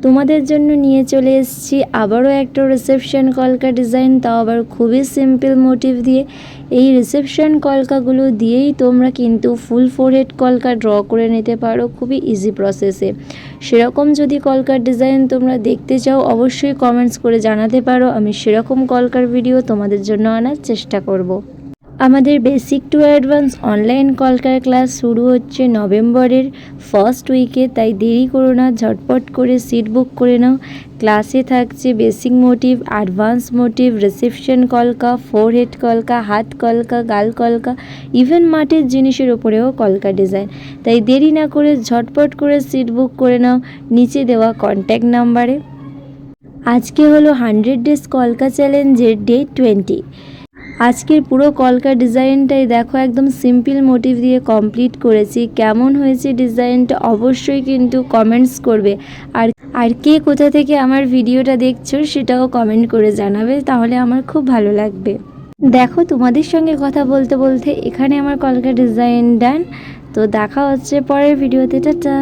তোমাদের জন্য নিয়ে চলে এসেছি আবারও একটা রিসেপশন কলকা ডিজাইন, তাও আবার খুবই সিম্পল মোটিভ দিয়ে। এই রিসেপশন কলকাগুলো দিয়েই তোমরা কিন্তু ফুল ফোরহেড কলকা ড্র করে নিতে পারো খুবই ইজি প্রসেসে। সেরকম যদি কলকার ডিজাইন তোমরা দেখতে চাও অবশ্যই কমেন্টস করে জানাতে পারো, আমি সেরকম কলকার ভিডিও তোমাদের জন্য আনার চেষ্টা করব। আমাদের বেসিক টু অ্যাডভান্স অনলাইন কলকার ক্লাস শুরু হচ্ছে নভেম্বরের ফার্স্ট উইকে, তাই দেরি করো না, ঝটপট করে সিট বুক করে নাও। ক্লাসে থাকছে basic motif, advance motif, reception কলকা, ফোরহেড কলকা, হাত কলকা, গাল কলকা, ইভেন মাটির জিনিসের ওপরেও কলকা ডিজাইন। তাই দেরি না করে ঝটপট করে সিট বুক করে নাও নিচে দেওয়া কন্ট্যাক্ট নাম্বারে। আজকে হলো 100 ডেজ কলকা চ্যালেঞ্জের ডে 20। আজকের পুরো কলকা ডিজাইনটাই দেখো একদম সিম্পল মোটিভ দিয়ে কমপ্লিট করেছি। কেমন হয়েছে ডিজাইনটা অবশ্যই কিন্তু কমেন্টস করবে, আর কে কোথা থেকে আমার ভিডিওটা দেখছো সেটাও কমেন্ট করে জানাবে, তাহলে আমার খুব ভালো লাগবে। দেখো তোমাদের সঙ্গে কথা বলতে বলতে এখানে আমার কলকা ডিজাইন ডান। তো দেখা হচ্ছে পরের ভিডিওতে, টাটা।